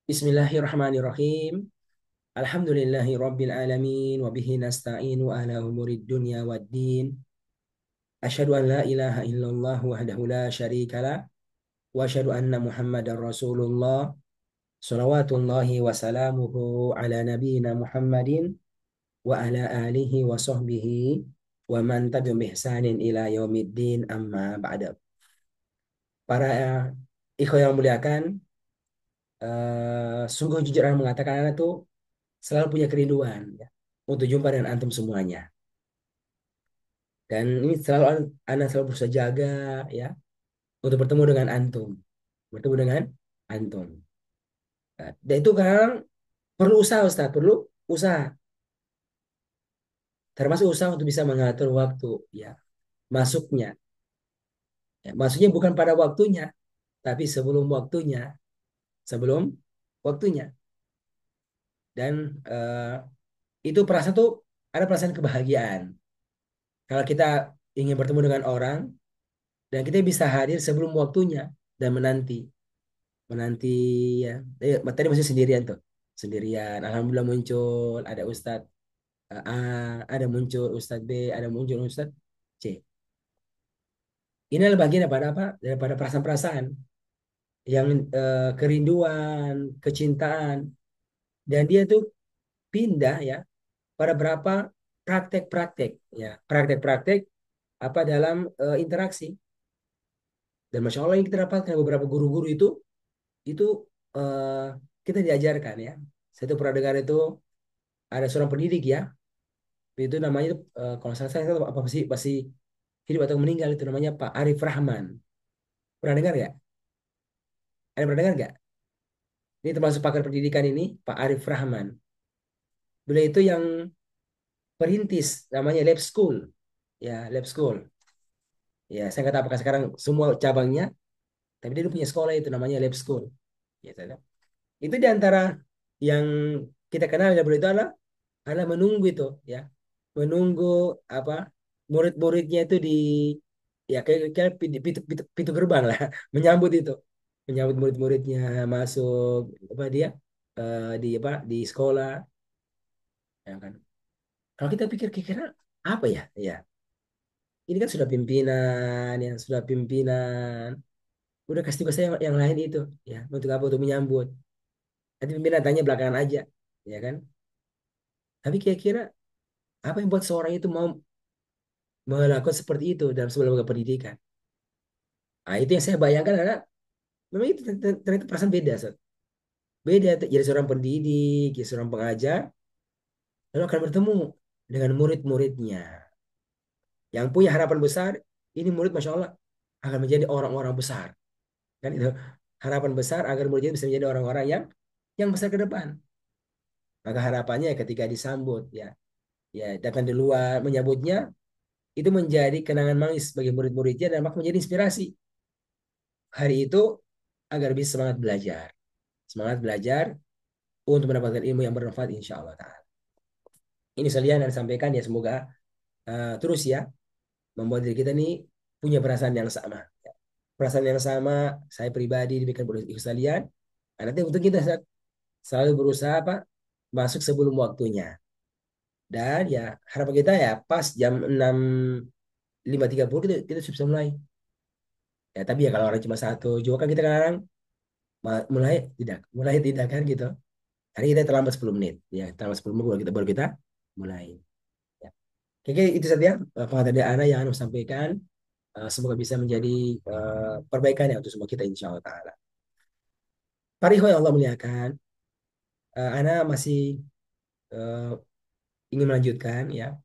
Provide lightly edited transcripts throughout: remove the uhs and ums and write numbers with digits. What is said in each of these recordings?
Bismillahirrahmanirrahim. Alhamdulillahi rabbil alamin wa bihi nasta'inu ala umurid dunya waddin. Asyhadu an la ilaha illallah wahdahu la syarikalah wa asyhadu anna Muhammadar Rasulullah. Shalawatullahi wa salamuhu ala nabiyyina Muhammadin wa ala alihi wa sahbihi wa man tabi'ahum bi ihsanin ila yaumiddin amma ba'da. Para ikhwan yang muliakan, sungguh jujur anak mengatakan anak tuh selalu punya kerinduan ya, untuk jumpa dengan antum semuanya. Dan ini selalu anak selalu berusaha jaga ya untuk bertemu dengan antum, bertemu dengan antum. Nah, dan itu kan perlu usaha Ustaz, perlu usaha. Termasuk usaha untuk bisa mengatur waktu ya, masuknya. Ya, maksudnya bukan pada waktunya, tapi sebelum waktunya, sebelum waktunya. Dan itu perasaan tuh ada perasaan kebahagiaan. Kalau kita ingin bertemu dengan orang dan kita bisa hadir sebelum waktunya dan menanti menanti ya. Tadi masih sendirian tuh, sendirian, alhamdulillah muncul ada Ustadz A, ada muncul Ustadz B, ada muncul Ustadz C. Ini adalah bagian daripada apa, daripada perasaan-perasaan yang kerinduan, kecintaan, dan dia tuh pindah ya pada berapa praktek-praktek ya, praktek-praktek apa dalam interaksi. Dan masya Allah yang kita dapatkan beberapa guru-guru itu eh, kita diajarkan ya. Saya tuh pernah dengar itu ada seorang pendidik ya, itu namanya kalau saya tahu apa sih masih hidup atau meninggal, itu namanya Pak Arif Rahman. Pernah dengar ya? Ada pernah dengar nggak? Ini termasuk pakar pendidikan ini, Pak Arif Rahman. Beliau itu yang perintis namanya Lab School, ya Lab School. Ya saya nggak tahu apakah sekarang semua cabangnya, tapi dia dulu punya sekolah itu namanya Lab School. Gitu, ya. Itu di antara yang kita kenal ya beliau itu adalah menunggu itu ya, menunggu apa murid-muridnya itu di ya kayak pintu gerbang lah menyambut itu, menyambut murid-muridnya masuk apa dia di apa di sekolah ya kan. Kalau kita pikir kira apa ya ya ini kan sudah pimpinan, yang sudah pimpinan udah kasih tugas yang lain itu ya untuk apa, untuk menyambut. Nanti pimpinan tanya belakangan aja ya kan. Tapi kira-kira apa yang buat seorang itu mau melakukan seperti itu dalam sebuah lembaga pendidikan? Nah, itu yang saya bayangkan adalah memang itu ternyata perasaan beda, Sat. Beda jadi seorang pendidik, jadi seorang pengajar, lalu akan bertemu dengan murid-muridnya yang punya harapan besar. Ini murid, masya Allah, akan menjadi orang-orang besar, kan itu harapan besar agar muridnya bisa menjadi orang-orang yang besar ke depan. Maka harapannya ketika disambut ya, ya datang di luar menyambutnya itu menjadi kenangan manis bagi murid-muridnya dan maka menjadi inspirasi hari itu agar bisa semangat belajar untuk mendapatkan ilmu yang bermanfaat insya Allah Ta'ala. Ini sekalian yang disampaikan ya, semoga terus ya membuat diri kita nih punya perasaan yang sama. Perasaan yang sama saya pribadi demikian oleh ikhlas sekalian. Nah, nanti untuk kita selalu berusaha apa masuk sebelum waktunya. Dan ya harapan kita ya pas jam 6.5.30 kita sudah bisa mulai. Ya tapi ya kalau orang cuma satu juga kan kita kadang mulai tidak kan gitu. Hari kita terlambat 10 menit. Ya terlambat 10 menit baru kita mulai. Ya. Oke, itu saja pengetahuan dari Ana yang Ana sampaikan. Semoga bisa menjadi perbaikan ya untuk semua kita insya Allah Ta'ala. Pariho yang Allah muliakan, Ana masih eh, ingin melanjutkan ya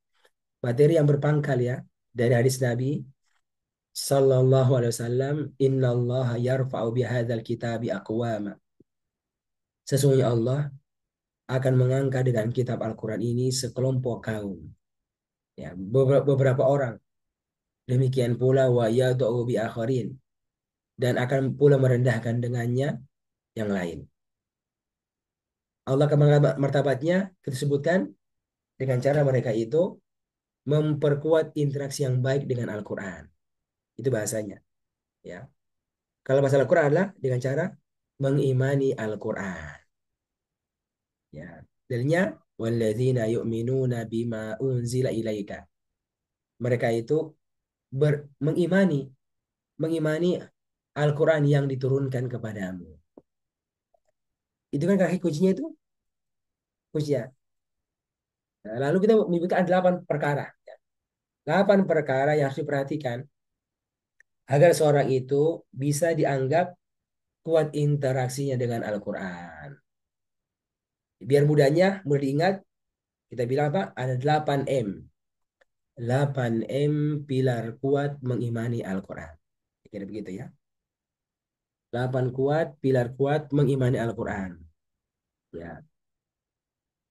materi yang berpangkal ya dari hadis Nabi Sallallahu Alaihi Wasallam, Inna Allah yarfa'u bihadzal kitabi aqwama. Sesungguhnya Allah akan mengangkat dengan kitab Al-Quran ini sekelompok kaum. Ya, beberapa orang. Demikian pula wa yad'u bi akharin, dan akan pula merendahkan dengannya yang lain. Allah akan mengangkat martabatnya, kita sebutkan dengan cara mereka itu memperkuat interaksi yang baik dengan Al-Quran. Itu bahasanya. Ya. Kalau bahasa Al-Quran adalah dengan cara mengimani Al-Quran. Ya. Dalilnya walladzina yu'minuna bima unzila ilaika. Mereka itu mengimani Al-Quran yang diturunkan kepadamu. Itu kan kaki kuncinya itu, kuncinya. Nah, lalu kita menyebutkan 8 perkara. 8 perkara yang harus diperhatikan agar seorang itu bisa dianggap kuat interaksinya dengan Al-Quran. Biar mudah diingat, kita bilang apa? Ada 8 M. 8 M pilar kuat mengimani Al-Quran. Kira begitu ya. 8 pilar kuat mengimani Al-Quran. Ya.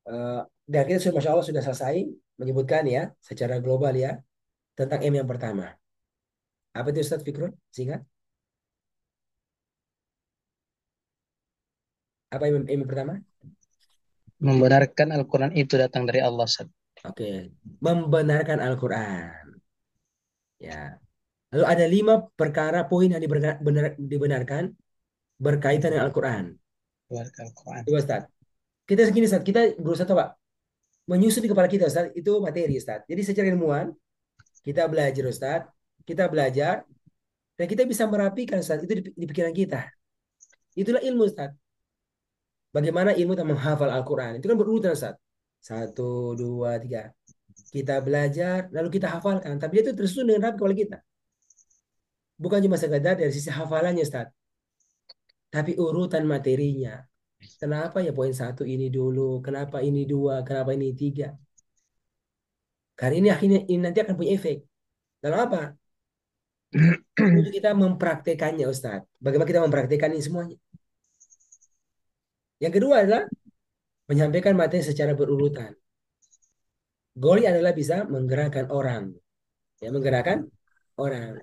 Eh, dan kita sudah, Masya Allah sudah selesai menyebutkan ya secara global ya tentang M yang pertama. Apa itu Ustaz Fikrun? Singkat. Apa M yang pertama? Membenarkan Al-Quran itu datang dari Allah, Ustaz. Oke. Membenarkan Al-Quran. Ya. Lalu ada 5 perkara poin yang dibenarkan berkaitan dengan Al-Quran. Membenarkan Al-Quran. Coba Ustaz. Kita segini Ustaz. Kita berusaha coba menyusun di kepala kita Ustaz. Itu materi Ustaz. Jadi secara ilmuwan kita belajar Ustaz. Kita belajar dan kita bisa merapikan Ustaz. Itu di pikiran kita. Itulah ilmu Ustaz. Bagaimana ilmu tentang menghafal Al-Quran. Itu kan berurutan Ustaz. Satu, dua, tiga. Kita belajar, lalu kita hafalkan. Tapi itu tersusun dengan rapi kepala kita. Bukan cuma sekadar dari sisi hafalannya Ustaz. Tapi urutan materinya. Kenapa ya poin satu ini dulu? Kenapa ini dua? Kenapa ini tiga? Karena ini akhirnya ini nanti akan punya efek. Lalu apa? Untuk kita mempraktekannya Ustaz. Bagaimana kita mempraktekan ini semuanya? Yang kedua adalah menyampaikan materi secara berurutan. Goalnya adalah bisa menggerakkan orang. Ya, menggerakkan orang.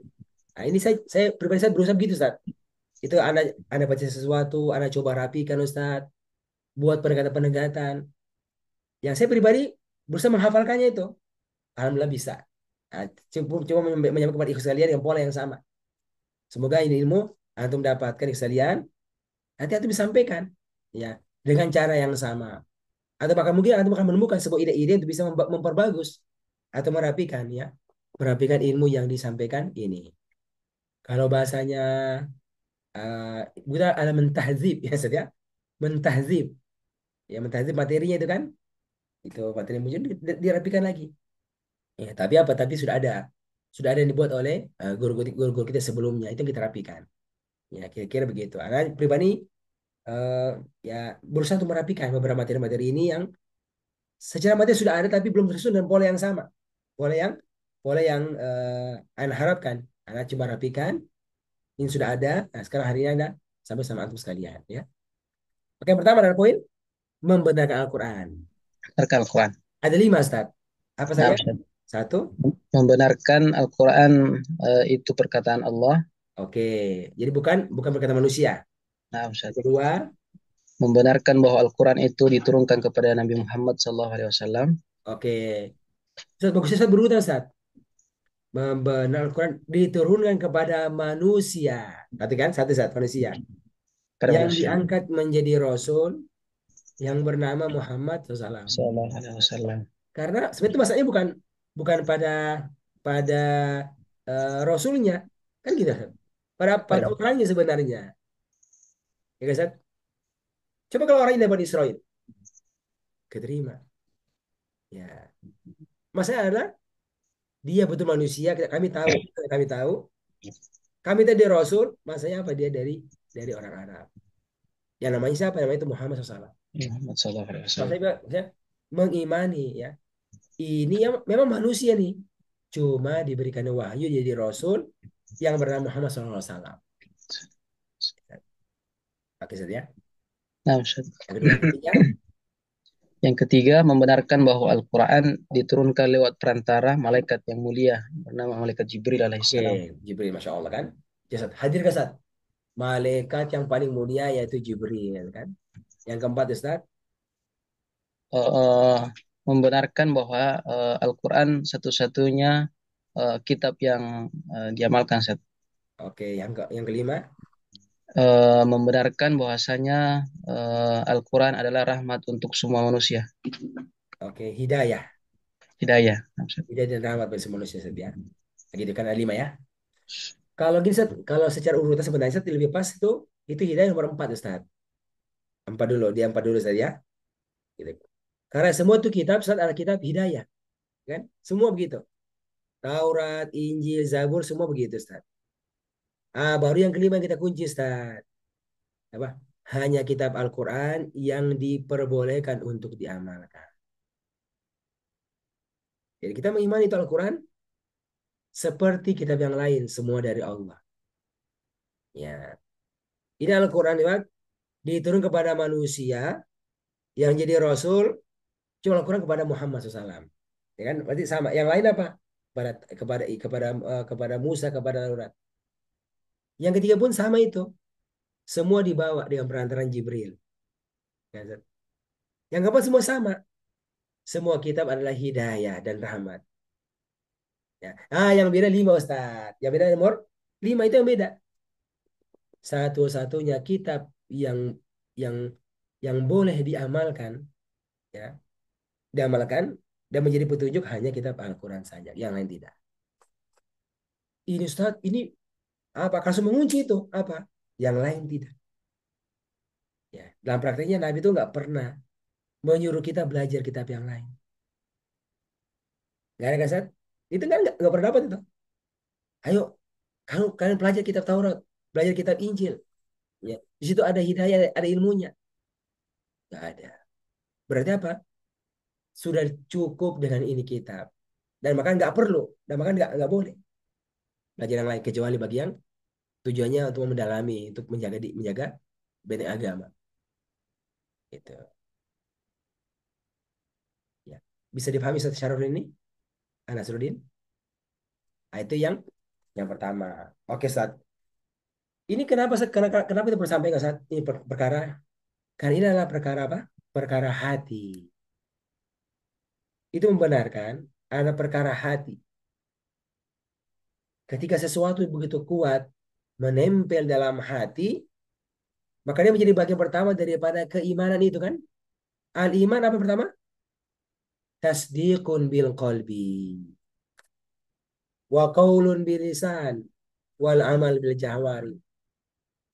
Nah, ini saya pribadi saya berusaha begitu, Ustaz. Itu anda baca sesuatu, anda coba rapikan, Ustaz. Buat pendekatan-pendekatan. Yang saya pribadi berusaha menghafalkannya itu. Alhamdulillah bisa. Nah, cuma menyampaikan kepada ikhwan sekalian dengan pola yang sama. Semoga ini ilmu antum dapatkan ikhwan sekalian. Nanti antum disampaikan. Ya, dengan cara yang sama. Atau bahkan mungkin antum akan menemukan sebuah ide-ide untuk bisa memperbagus. Atau merapikan ya. Merapikan ilmu yang disampaikan ini. Kalau bahasanya uh, kita ada mentahzib ya Ustaz ya. Mentahzib. Ya mentahzib materinya itu kan. Itu materi yang muncul dirapikan lagi. Ya, tapi apa? Tapi sudah ada. Sudah ada yang dibuat oleh guru-guru kita sebelumnya. Itu yang kita rapikan. Ya kira-kira begitu. Karena pribadi uh, ya berusaha untuk merapikan beberapa materi-materi ini yang secara materi sudah ada tapi belum tersusun dengan pola yang sama. Pola yang Anda harapkan. Anda coba rapikan. Ini sudah ada. Nah, sekarang hari ini Anda sampai sama antum sekalian ya. Oke, yang pertama adalah poin membenarkan Al-Quran. Membenarkan Al-Quran. Ada 5, Ustaz. Apa Nah, saja? Ustaz. Satu. Membenarkan Al-Quran itu perkataan Allah. Oke. Jadi bukan bukan perkataan manusia. Nah, Yang Ustaz. kedua. Membenarkan bahwa Al-Quran itu diturunkan kepada Nabi Muhammad SAW. Oke. Ustaz, bagusnya Ustaz berurutan, Ustaz. Membenarkan Al-Quran diturunkan kepada manusia. Berarti kan satu Ustaz, manusia. Pada Yang manusia. diangkat menjadi Rasul yang bernama Muhammad SAW. Sallallahu Alaihi Wasallam. Karena sebenarnya masalahnya bukan bukan pada Rasulnya. Kan gitu. Ustaz. Pada Pada orangnya sebenarnya. Ya kan, Ustaz? Coba kalau orang ini dapat Israel, keterima. Ya, maksudnya adalah dia betul manusia. Kami tahu. Kami tadi Rasul, maksudnya apa? Dia dari orang Arab. Yang namanya siapa? Namanya itu Muhammad SAW. Muhammad Sallallahu Alaihi Kalau Wasallam. saya mengimani ya, ini yang memang manusia nih, cuma diberikan wahyu jadi Rasul yang bernama Muhammad SAW. Oke saja. Nah, Ustaz. Yang kedua, yang ketiga, Yang ketiga, membenarkan bahwa Al-Quran diturunkan lewat perantara malaikat yang mulia bernama malaikat Jibril oke, alaihissalam. Jibril, masya Allah kan. Jasad hadir kasat. Malaikat yang paling mulia yaitu Jibril kan. Yang keempat Ustaz. Eh, membenarkan bahwa Al-Quran satu-satunya kitab yang diamalkan. Ustaz. Oke, yang kelima. Membenarkan bahwasanya Al-Quran adalah rahmat untuk semua manusia. Oke, hidayah. Hidayah. Hidayah dan rahmat bagi semua manusia Ustaz, ya. Gitu kan ada 5 ya. Kalau gini Ustaz, kalau secara urutan sebenarnya Ustaz, lebih pas itu hidayah nomor 4 Ustaz. 4 dulu, dia 4 dulu Ustaz ya. Gitu. Karena semua itu kitab Ustaz ada kitab hidayah, kan? Semua begitu. Taurat, Injil, Zabur semua begitu Ustaz. Baru yang kelima yang kita kunci Ustaz. Apa? Hanya kitab Al-Quran yang diperbolehkan untuk diamalkan. Jadi kita mengimani itu Al-Quran seperti kitab yang lain, semua dari Allah. Ya, ini Al-Quran ya, diturun kepada manusia yang jadi Rasul, cuma Al-Quran kepada Muhammad SAW. Ya kan? Berarti sama. Yang lain apa? Kepada kepada Musa, kepada Taurat. Yang ketiga pun sama itu. Semua dibawa dengan perantaran Jibril. Ya, Ustaz. Yang keempat semua sama. Semua kitab adalah hidayah dan rahmat. Ya. Yang beda 5 Ustaz. Yang beda nomor 5 itu yang beda. Satu-satunya kitab yang yang yang boleh diamalkan, ya, diamalkan dan menjadi petunjuk hanya kitab Al-Quran saja. Yang lain tidak. Ini Ustaz, ini apa? Kasus mengunci itu apa? Yang lain tidak. Ya, dalam prakteknya Nabi itu nggak pernah menyuruh kita belajar kitab yang lain. Nggak ada kan, Ustaz? Itu kan nggak pernah dapat itu. Ayo, kalian belajar kitab Taurat, belajar kitab Injil. Ya, di situ ada hidayah, ada ilmunya. Nggak ada. Berarti apa? Sudah cukup dengan ini kitab. Dan maka nggak perlu, dan maka nggak boleh belajar yang lain kecuali bagi yang tujuannya untuk mendalami, untuk menjaga benteng agama. Itu. Ya. Bisa dipahami Ustaz Syarul ini, Anas Nasruddin? Nah, itu yang pertama. Oke, Ustaz. Ini kenapa kenapa itu bersampaikan saat ini perkara? Karena ini adalah perkara apa? Perkara hati. Itu membenarkan ada perkara hati. Ketika sesuatu begitu kuat menempel dalam hati, maka dia menjadi bagian pertama daripada keimanan itu kan? Al-iman apa pertama? Tasdiqun bil qalbi wa qaulun bil lisan wal amal bil jawari.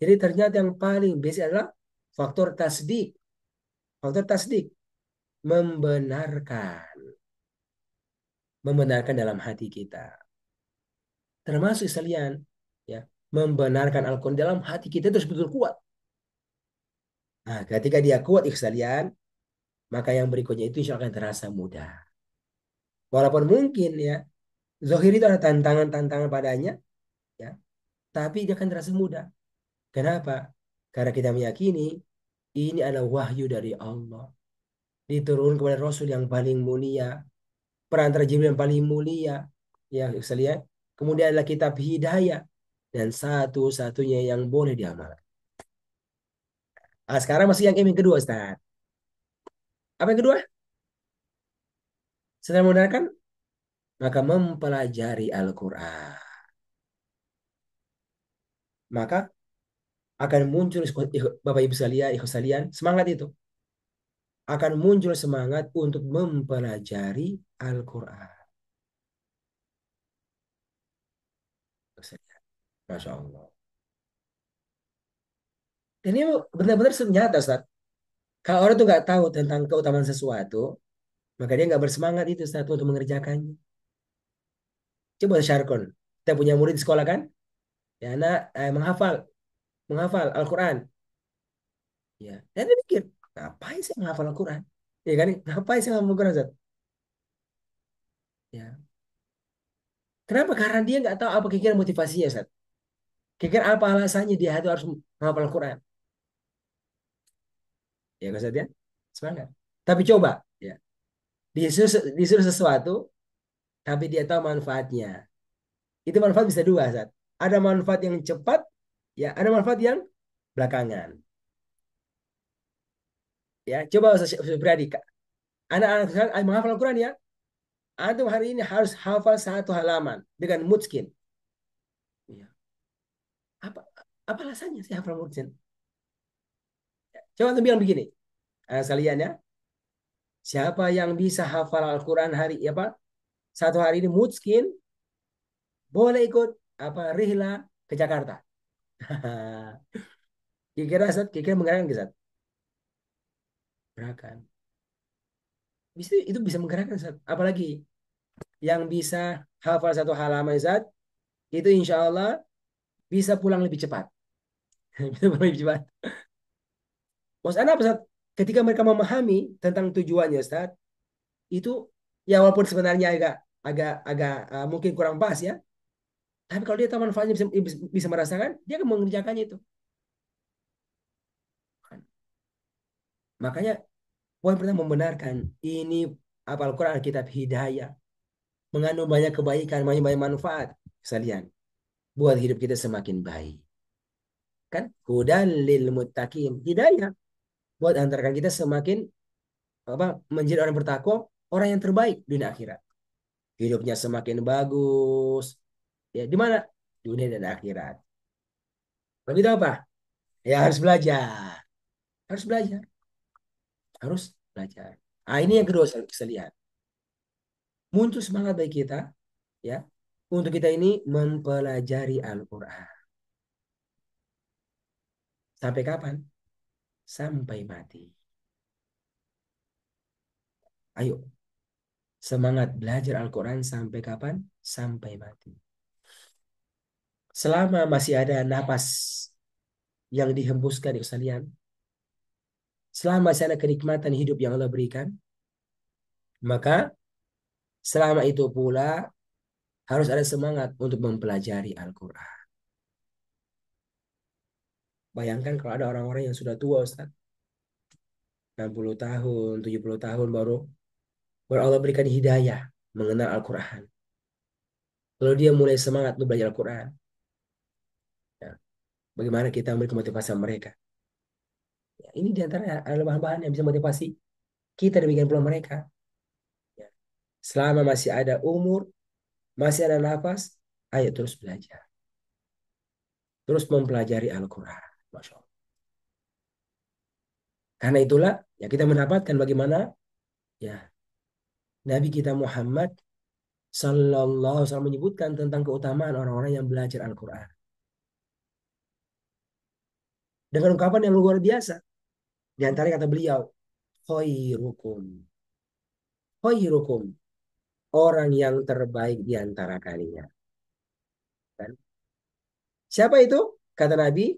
Jadi ternyata yang paling basic adalah faktor tasdik. Faktor tasdik membenarkan, membenarkan dalam hati kita. Termasuk sekalian, ya, membenarkan Al-Quran dalam hati kita terus betul kuat. Nah, ketika dia kuat sekalian, maka yang berikutnya itu insya Allah akan terasa mudah. Walaupun mungkin ya, Zohir itu ada tantangan-tantangan padanya, ya, tapi dia akan terasa mudah. Kenapa? Karena kita meyakini ini adalah wahyu dari Allah. Diturunkan kepada Rasul yang paling mulia, perantara Jibril yang paling mulia, ya sekalian. Kemudian adalah kitab hidayah dan satu-satunya yang boleh diamalkan. Sekarang masih yang kedua, Ustaz. Apa yang kedua? Setelah membenarkan, maka mempelajari Al-Quran. Maka akan muncul, Bapak Ibu sekalian, ikhwan sekalian, semangat itu. Akan muncul semangat untuk mempelajari Al-Quran. Masya Allah. Dan ini benar-benar nyata, Ustaz. Kalau orang tuh nggak tahu tentang keutamaan sesuatu, maka dia nggak bersemangat itu Ustaz untuk mengerjakannya. Coba Syarkon, kita punya murid di sekolah kan? Ya, anak menghafal, menghafal Al-Quran. Ya, dan dia pikir, ngapain sih menghafal Al-Quran? Ya kan? Ngapain sih menghafal Al-Quran, Ustaz? Ya. Kenapa? Karena dia nggak tahu apa kira-kira motivasinya, Ustaz. Kira-kira apa alasannya dia itu harus menghafal Al-Quran? Ya, kan, Ustaz ya? Semangat. Tapi coba, ya. Disuruh sesuatu, tapi dia tahu manfaatnya. Itu manfaat bisa dua, Ustaz. Ada manfaat yang cepat, ya, ada manfaat yang belakangan. Ya, coba Ustaz Supriyadi, anak-anak sekarang menghafal Al-Quran ya. Antum hari ini harus hafal satu halaman dengan mutskin. Ya. Apa? Apa alasannya saya hafal murjin? Coba tuh bilang begini, sekalian ya. Siapa yang bisa hafal Al-Quran hari apa satu hari ini mungkin boleh ikut apa rihla ke Jakarta. Kira-kira Zat, kira-kira menggerakkan ke Zat? Menggerakkan. Itu bisa menggerakkan Zat. Apalagi yang bisa hafal satu halaman Zat, itu insya Allah bisa pulang lebih cepat. Bisa pulang lebih cepat. Maksudnya apa Zat? Ketika mereka memahami tentang tujuannya Ustaz, itu ya walaupun sebenarnya agak agak agak mungkin kurang pas ya, tapi kalau dia tahu manfaatnya bisa merasakan, dia akan mengerjakannya itu. Makanya poin pertama membenarkan ini apa Al-Quran Alkitab hidayah mengandung banyak kebaikan, banyak banyak manfaat sekalian buat hidup kita semakin baik. Kan? Hudan lil muttaqin. Hidayah buat antara kita semakin apa menjadi orang bertakwa, orang yang terbaik dunia akhirat. Hidupnya semakin bagus. Ya, di mana? Dunia dan akhirat. Tapi itu apa? Ya harus belajar. Harus belajar. Harus belajar. Ah, ini yang kedua saya lihat. Muncul semangat bagi kita ya untuk kita ini mempelajari Al-Qur'an. Sampai kapan? Sampai mati. Ayo, semangat belajar Al-Quran sampai kapan? Sampai mati. Selama masih ada napas yang dihembuskan di sekalian, selama masih ada kenikmatan hidup yang Allah berikan, maka selama itu pula harus ada semangat untuk mempelajari Al-Quran. Bayangkan kalau ada orang-orang yang sudah tua, Ustaz, 60 tahun, 70 tahun baru Allah berikan hidayah mengenal Al-Quran. Lalu dia mulai semangat untuk belajar Al-Quran. Ya, bagaimana kita memberi motivasi mereka? Ya, ini diantara adalah bahan-bahan yang bisa motivasi kita demikian pula mereka. Ya. Selama masih ada umur, masih ada nafas, ayo terus belajar. Terus mempelajari Al-Quran. Masya Allah. Karena itulah ya kita mendapatkan bagaimana ya Nabi kita Muhammad Sallallahu Alaihi Wasallam menyebutkan tentang keutamaan orang-orang yang belajar Al-Quran. Dengan ungkapan yang luar biasa. Di antara kata beliau, khairukum. Khairukum. Orang yang terbaik di antara kalian. Kan? Siapa itu? Kata Nabi,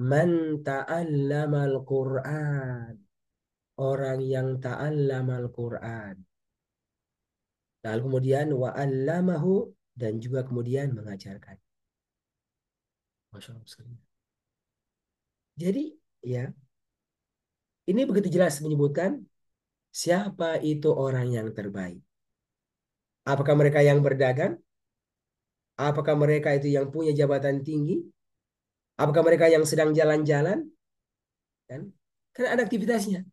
man ta'allamal Qur'an. Orang yang ta'allamal Qur'an. Lalu kemudian wa'allamahu dan juga kemudian mengajarkan. Masya Allah sekali. Jadi ya ini begitu jelas menyebutkan siapa itu orang yang terbaik. Apakah mereka yang berdagang? Apakah mereka itu yang punya jabatan tinggi? Apakah mereka yang sedang jalan-jalan? Kan? Karena ada aktivitasnya.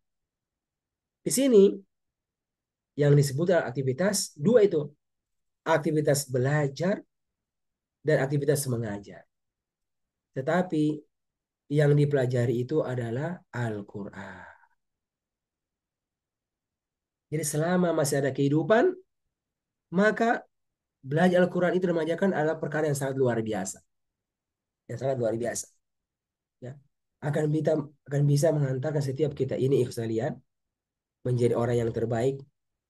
Di sini yang disebut adalah aktivitas dua itu. Aktivitas belajar dan aktivitas mengajar. Tetapi yang dipelajari itu adalah Al-Quran. Jadi selama masih ada kehidupan, maka belajar Al-Quran itu mengajarkan adalah perkara yang sangat luar biasa. Yang sangat luar biasa. Ya. Akan bisa mengantarkan setiap kita ini sekalian menjadi orang yang terbaik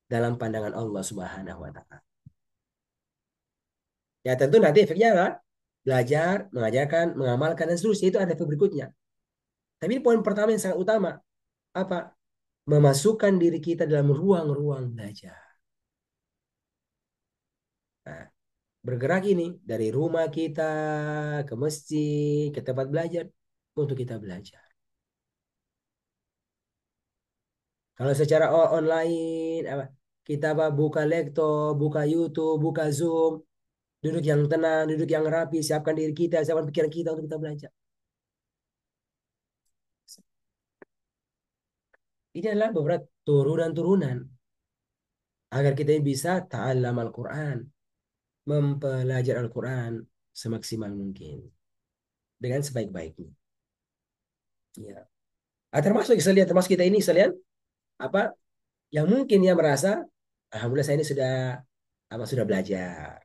dalam pandangan Allah Subhanahu wa taala. Ya tentu nanti efeknya adalah belajar, mengajarkan, mengamalkan dan seterusnya itu ada efek berikutnya. Tapi ini poin pertama yang sangat utama. Apa? Memasukkan diri kita dalam ruang-ruang belajar. Nah, bergerak ini dari rumah kita ke masjid, ke tempat belajar untuk kita belajar. Kalau secara online apa? Kita apa buka laptop, buka YouTube, buka Zoom, duduk yang tenang, duduk yang rapi, siapkan diri kita, siapkan pikiran kita untuk kita belajar. Ini adalah beberapa turunan-turunan agar kita bisa ta'allam Al-Quran, mempelajari Al-Quran semaksimal mungkin. dengan sebaik-baiknya. Ya. Termasuk saya lihat, termasuk kita ini sekalian apa yang mungkin ya merasa, alhamdulillah saya ini sudah sudah belajar,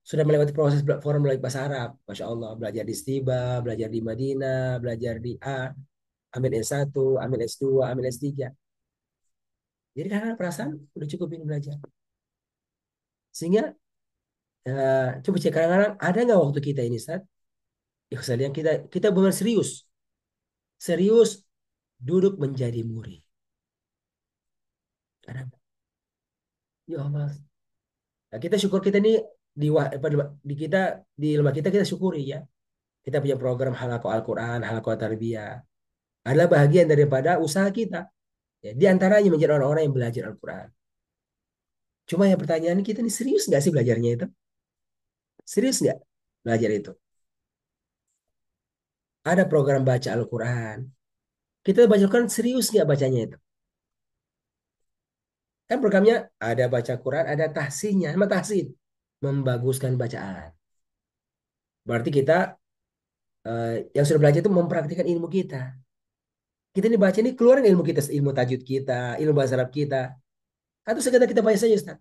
sudah melewati proses forum belajar bahasa Arab, masya Allah, belajar di Stiba, belajar di Madinah, belajar di ambil S1, ambil S2, ambil S3. Jadi kadang perasaan udah cukup ini belajar. Sehingga coba cek kadang-kadang ada nggak waktu kita ini saat ya sekalian kita kita benar serius, serius duduk menjadi murid. Ada nggak? Ya Allah. Nah, kita syukur kita ini di kita di lembaga kita syukuri ya. Kita punya program Halaqah Al-Quran, Halaqah Tarbiyah. Adalah bagian daripada usaha kita. Ya, di antaranya menjadi orang-orang yang belajar Al-Quran. Cuma yang pertanyaan kita ini serius nggak sih belajarnya itu? Serius nggak belajar itu? Ada program baca Al-Quran. Kita baca Al-Quran serius nggak bacanya itu? Kan programnya ada baca Quran, ada tahsinnya. Sama tahsin. Membaguskan bacaan. Berarti kita yang sudah belajar itu mempraktikkan ilmu kita. Kita ini baca ini keluarin ilmu kita, ilmu tajwid kita, ilmu bahasa Arab kita. Atau sekedar kita baca saja Ustaz.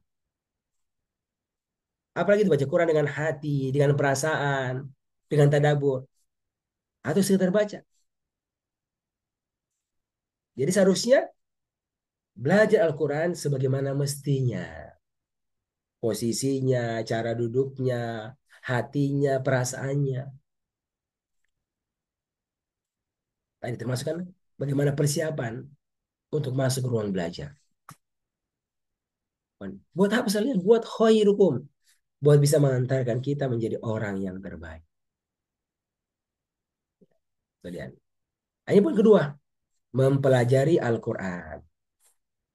Apalagi itu baca Quran dengan hati, dengan perasaan, dengan tadabbur. Atau sekedar baca. Jadi seharusnya belajar Al-Quran sebagaimana mestinya. Posisinya, cara duduknya, hatinya, perasaannya. Tadi termasuk kan bagaimana persiapan untuk masuk ke ruang belajar. Buat apa sekalian? Buat khairukum. Buat bisa mengantarkan kita menjadi orang yang terbaik. Sekalian. Ini pun kedua, mempelajari Al-Quran.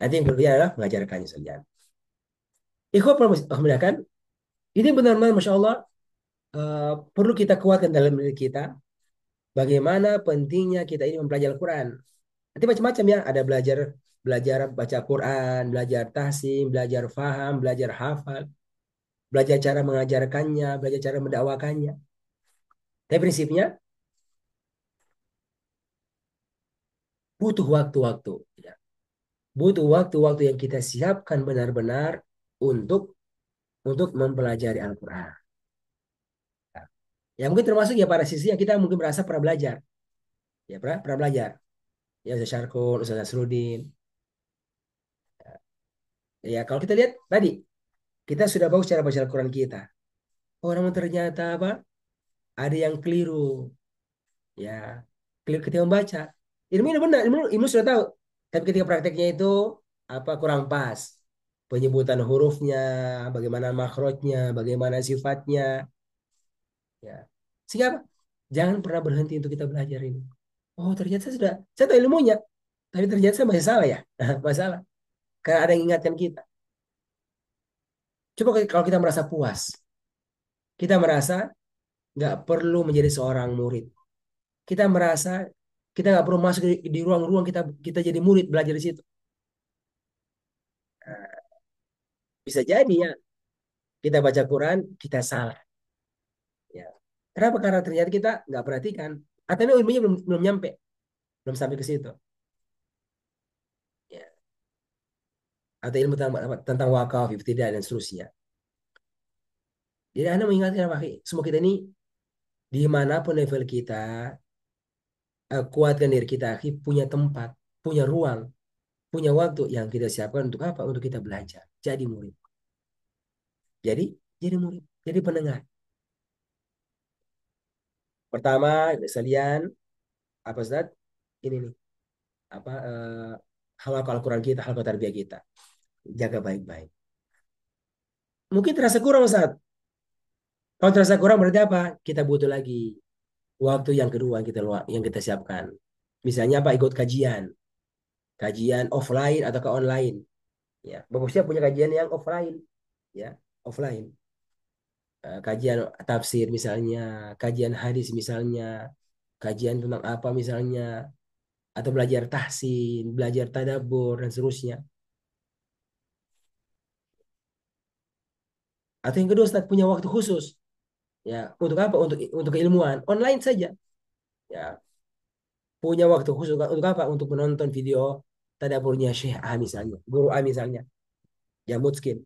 Nanti yang kedua adalah mengajarkannya sekalian. Ikhwan kan? Ini benar-benar Masya Allah perlu kita kuatkan dalam diri kita. Bagaimana pentingnya kita ini mempelajari Al-Quran. Nanti macam-macam ya. Ada belajar belajar baca Quran, belajar tahsin, belajar faham, belajar hafal, belajar cara mengajarkannya, belajar cara mendakwakannya. Tapi prinsipnya butuh waktu-waktu. Ya. Butuh waktu-waktu yang kita siapkan benar-benar untuk untuk mempelajari Al-Quran. Ya mungkin termasuk ya pada sisi yang kita mungkin merasa pernah belajar. Ya pernah belajar. Ya Ustaz Syarkul, Ustaz Nasruddin. Ya kalau kita lihat tadi, kita sudah bagus cara baca Al-Quran kita. Oh namun ternyata apa? Ada yang keliru. Ya, keliru ketika membaca. Ilmu ini benar, ilmu sudah tahu. Tapi ketika prakteknya itu apa kurang pas. Penyebutan hurufnya, bagaimana makhrajnya, bagaimana sifatnya. Ya. Sehingga apa? Jangan pernah berhenti untuk kita belajar ini. Oh ternyata saya tahu ilmunya. Tapi ternyata saya masih salah ya. Masalah. Karena ada yang ingatkan kita. Coba kalau kita merasa puas. Kita merasa nggak perlu menjadi seorang murid. Kita merasa kita nggak perlu masuk di ruang-ruang kita kita jadi murid belajar di situ. Bisa jadi ya kita baca Quran kita salah. Ya. Kenapa? Karena ternyata kita nggak perhatikan. Atau ilmunya belum belum nyampe, belum sampai ke situ. Ya. Atau ilmu tentang wakaf, ibtidah dan seterusnya. Jadi Anda mengingatkan Pak, semua kita ini dimanapun level kita, kuatkan diri kita, punya tempat, punya ruang, punya waktu yang kita siapkan untuk apa? Untuk kita belajar. Jadi murid. Jadi jadi murid, jadi pendengar. Pertama, sekalian apa Ustaz? Ini nih, apa halaqah Al-Quran kita, halaqah tarbiyah kita. Jaga baik-baik. Mungkin terasa kurang Ustaz. Kalau terasa kurang berarti apa? Kita butuh lagi waktu yang kedua yang kita siapkan. Misalnya apa? Ikut kajian, kajian offline atau ke online. Ya, bagusnya punya kajian yang offline, ya, offline. Kajian tafsir misalnya, kajian hadis misalnya, kajian tentang apa misalnya, atau belajar tahsin, belajar tadabbur dan seterusnya. Atau yang kedua, Ustaz punya waktu khusus. Ya, untuk apa? Untuk keilmuan online saja. Ya, punya waktu khusus untuk apa? Untuk menonton video tadaburnya Syekh A misalnya, guru A misalnya, ya Mutskin.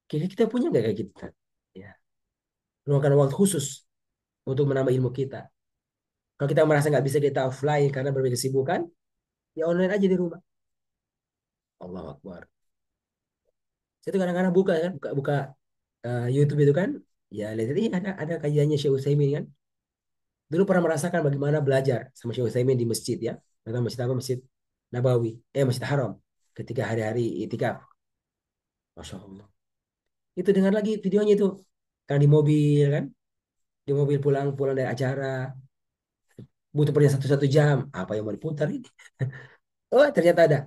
Kita punya nggak kayak gitu? Ya, meluangkan waktu khusus untuk menambah ilmu kita. Kalau kita merasa nggak bisa kita offline karena berbagai kesibukan, ya online aja di rumah. Allah Akbar. Saya tuh kadang-kadang buka kan, buka YouTube itu kan, ya lihat ini ada kajiannya Syekh Utsaimin kan. Dulu pernah merasakan bagaimana belajar sama Syekh Utsaimin di masjid ya. Atau masjid apa? Masjid Nabawi, Masjid Haram. Ketika hari-hari itikaf. Masya Allah. Itu dengar lagi videonya itu. Kan di mobil kan. Di mobil pulang dari acara. Butuh perjalanan satu jam. Apa yang mau diputar ini? Oh ternyata ada.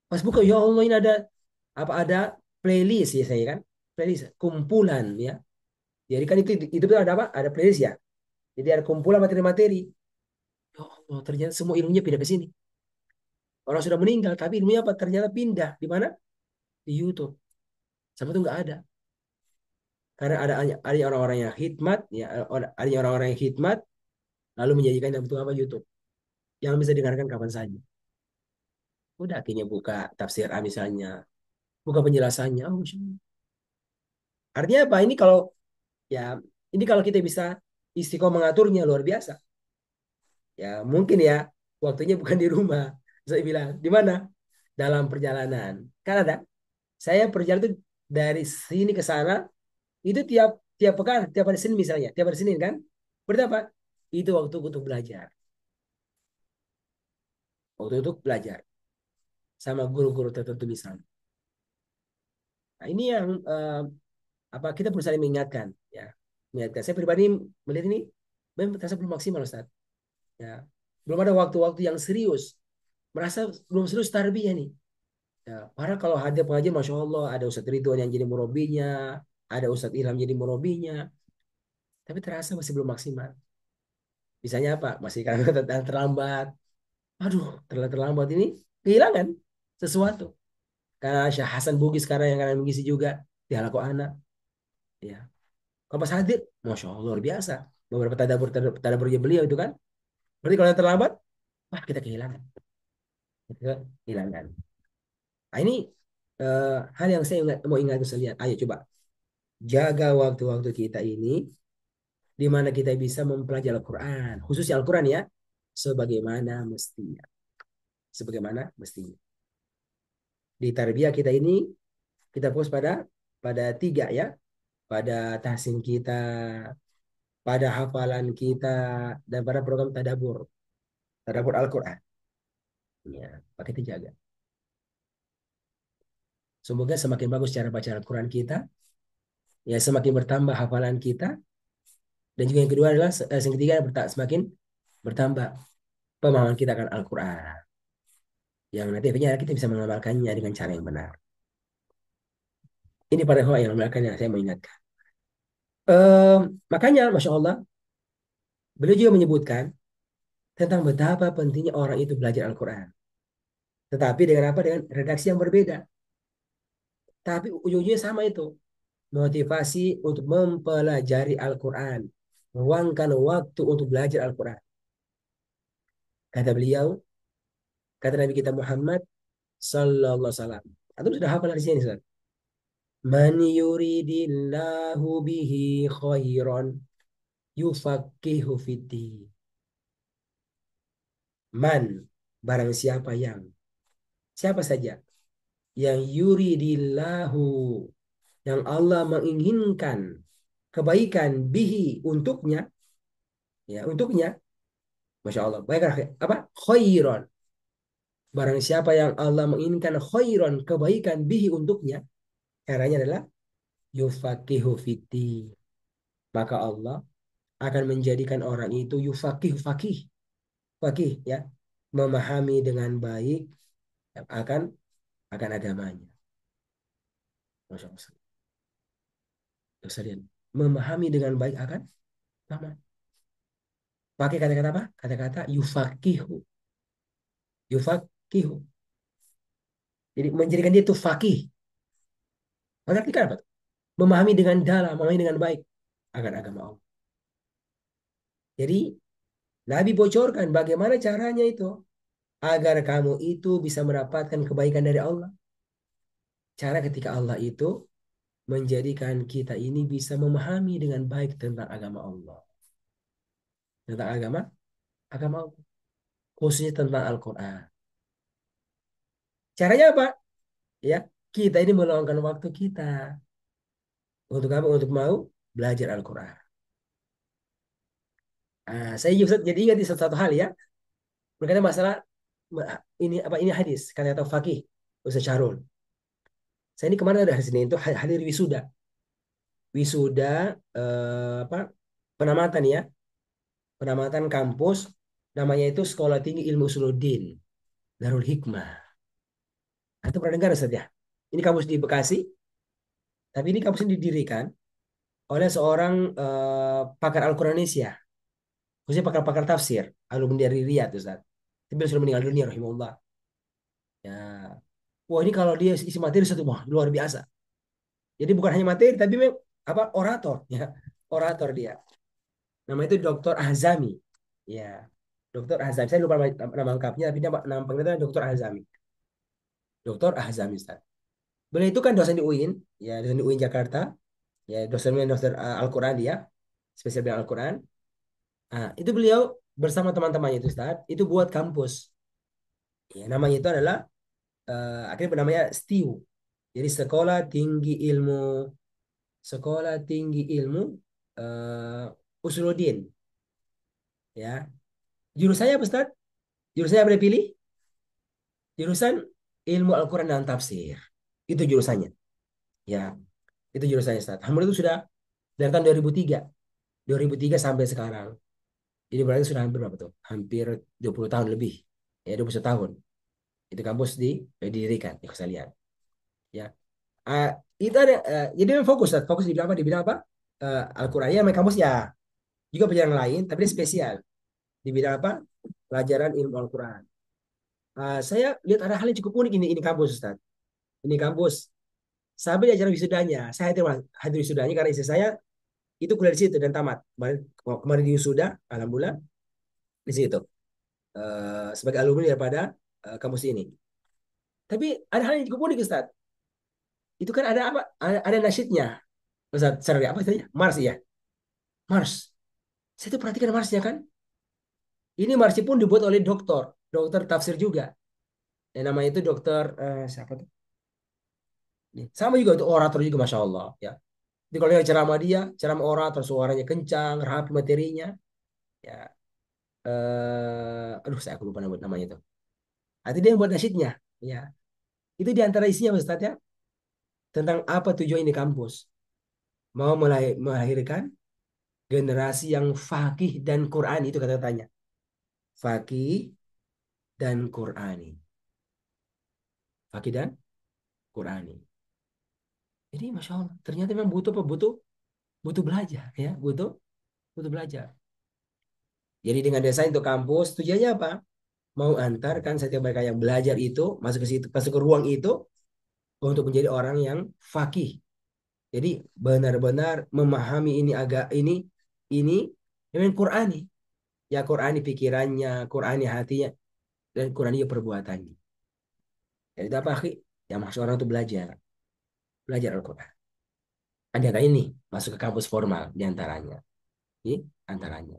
Pas buka, ya Allah ini ada playlist ya saya kan. Playlist kumpulan ya. Jadi kan itu tuh ada apa? Ada playlist ya. Jadi ada kumpulan materi-materi. Ya Allah, ternyata semua ilmunya pindah ke sini. Orang sudah meninggal, tapi ilmunya apa? Ternyata pindah. Di mana? Di YouTube. Sama itu nggak ada. Karena ada orang-orang yang hikmat, ya, ada orang-orang yang hikmat, lalu menjadikan dalam bentuk apa? YouTube. Yang bisa dengarkan kapan saja. Udah akhirnya buka tafsir A misalnya. Buka penjelasannya. Oh, Masya Allah. Artinya apa? Ya, ini kalau kita bisa istiqomah mengaturnya luar biasa. Ya, mungkin ya waktunya bukan di rumah. Saya bilang, di mana? Dalam perjalanan. Kan ada. Saya perjalanan itu dari sini ke sana itu tiap tiap pekan, tiap hari Senin misalnya, tiap hari Senin kan. Berarti apa? Itu waktu untuk belajar. Waktu untuk belajar sama guru-guru tertentu misalnya. Nah, ini yang apa kita perlu saling mengingatkan ya. Mengingatkan. Saya pribadi melihat ini memang terasa belum maksimal Ustaz. Ya. Belum ada waktu-waktu yang serius. Merasa belum serius tarbiyah nih. Ya, para kalau hadir pengajian Masya Allah ada Ustadz Ridwan yang jadi murabinya, ada Ustadz Ilham jadi murabinya, tapi terasa masih belum maksimal. Misalnya apa? Masih karena terlambat. Aduh, terlambat ini kehilangan sesuatu. Karena Syah Hasan Bugis sekarang yang akan mengisi juga di Halako Anak. Ya. Kalau pas hadir, Masya Allah luar biasa. Beberapa tadaburnya beliau itu kan. Berarti kalau yang terlambat, wah kita kehilangan. Kita kehilangan. Nah ini hal yang saya mau ingat sekalian. Ayo coba jaga waktu-waktu kita ini di mana kita bisa mempelajari Al-Quran. Khususnya Al-Quran ya. Sebagaimana mestinya. Sebagaimana mestinya. Di tarbiyah kita ini kita fokus pada tiga ya, pada tahsin kita, pada hafalan kita, dan pada program tadabur Al-Quran. Ya, pakai dijaga. Semoga semakin bagus cara baca Al-Quran kita, ya semakin bertambah hafalan kita, dan juga yang kedua adalah yang ketiga semakin bertambah pemahaman kita akan Al-Quran. Yang nanti akhirnya kita bisa mengamalkannya dengan cara yang benar. Ini para yang mengamalkannya, saya mengingatkan. Makanya, Masya Allah, beliau juga menyebutkan tentang betapa pentingnya orang itu belajar Al-Quran. Tetapi dengan apa? Dengan redaksi yang berbeda. Tapi ujung-ujungnya sama itu. Motivasi untuk mempelajari Al-Quran. Meluangkan waktu untuk belajar Al-Quran. Kata beliau, kata Nabi kita Muhammad Sallallahu Alaihi Wasallam. Atau sudah hafal di sini, Ustaz? Man yuridillahu bihi khairan yufaqihu fiddin. Man, barang siapa saja yang yuridillahu, yang Allah menginginkan kebaikan bihi untuknya, Masya Allah, baik apa? Khairan. Barang siapa yang Allah menginginkan khairan, kebaikan bihi untuknya, caranya adalah yufaqihu fiddin. Maka Allah akan menjadikan orang itu fakih ya, memahami dengan baik akan akan agamanya. Masya Allah. Sekalian, memahami dengan baik akan agama. Pakai kata-kata apa? Kata-kata yufakihu. Jadi menjadikan dia itu fakih. Mengerti kan apa? Memahami dengan dalam, memahami dengan baik akan agama Allah. Jadi Nabi bocorkan bagaimana caranya itu agar kamu itu bisa mendapatkan kebaikan dari Allah. Cara ketika Allah itu menjadikan kita ini bisa memahami dengan baik tentang agama Allah, tentang agama Allah, khususnya tentang Al-Quran. Caranya apa? Ya, kita ini meluangkan waktu kita untuk apa? Untuk mau belajar Al-Quran. Saya juga jadi ingat di satu hal ya, berkaitan masalah ini apa ini hadis kata Fakih Ustaz Syarul. Saya ini kemarin ada hari Senin itu hadir wisuda, wisuda apa penamatan ya, penamatan kampus namanya itu Sekolah Tinggi Ilmu Usuluddin Darul Hikmah. Itu pernah dengar Ustaz ya? Ini kampus di Bekasi, tapi ini kampus ini didirikan oleh seorang pakar Al-Quran Indonesia, khususnya pakar-pakar tafsir, alumni dari Riyadh Ustaz. Tapi beliau sudah meninggal dunia rahimahullah. Ya. Wah ini kalau dia isi materi satu wah luar biasa. Jadi bukan hanya materi tapi apa orator ya, orator dia. Nama itu Dr. Azami. Ya, Dr. Azami. Saya lupa nama lengkapnya tapi nama panggilnya Dr. Azami. Dr. Azami Ustaz. Beliau itu kan dosen di UIN, ya dosen di UIN Jakarta, ya dosennya dosen Al-Quran dia, spesial bidang Al-Quran. Itu beliau bersama teman-temannya itu Ustaz, itu buat kampus. Ya, namanya itu adalah akhirnya namanya STIU. Jadi Sekolah Tinggi Ilmu Usuluddin. Ya, jurusannya apa Ustaz? Jurusannya apa pilih? Jurusan Ilmu Al-Quran dan Tafsir. Itu jurusannya. Ya, itu jurusannya Ustaz. Alhamdulillah itu sudah dari tahun 2003. 2003 sampai sekarang. Jadi berarti sudah hampir berapa tuh? Hampir 20 tahun lebih. Ya, 21 tahun. Itu kampus didirikan, ya saya lihat. Ya. Ah, itu ada jadi memang fokus, Ustaz. Fokus di bidang apa? Di bidang apa? Al-Quran ya, kampus ya. Juga pelajaran lain, tapi dia spesial. Di bidang apa? Pelajaran ilmu Al-Quran. Saya lihat ada hal yang cukup unik ini kampus, Ustaz. Ini kampus. Sampai di acara wisudanya, saya hadir wisudanya karena istri saya itu kuliah di situ dan tamat. Kemarin di wisuda, alhamdulillah di situ. Sebagai alumni daripada kampus ini. Tapi ada hal yang cukup unik, Ustaz. Itu kan ada apa? Ada nasyidnya. Ustaz, sorry, apa istilahnya? Mars ya. Mars. Saya tuh perhatikan Marsnya kan. Ini Marsnya pun dibuat oleh dokter tafsir juga. Yang namanya itu dokter siapa tuh? Sama juga itu orator juga Masya Allah ya. Jadi kalau yang ceramah dia, ceramah orator suaranya kencang, rapi materinya. Ya, aduh saya aku lupa namanya itu. Nanti dia yang buat nasyidnya. Ya, itu di antara isinya Ustaz ya. Tentang apa tujuan ini kampus. Mau melahirkan generasi yang fakih dan Quran itu kata-katanya. Fakih dan Qurani. Fakih dan Qurani. Jadi Masya Allah, ternyata memang butuh apa? Butuh belajar ya, butuh belajar. Jadi dengan desain untuk kampus, tujuannya apa? Mau antarkan setiap mereka yang belajar itu masuk ke situ, masuk ke ruang itu untuk menjadi orang yang fakih. Jadi benar-benar memahami ini agak ini dengan Qurani. Ya Qurani pikirannya, Qurani hatinya, dan Qurani perbuatannya. Jadi apa akhi? Yang maksud orang itu belajar Al-Quran. Ada kayak ini masuk ke kampus formal di antaranya. Ini antaranya.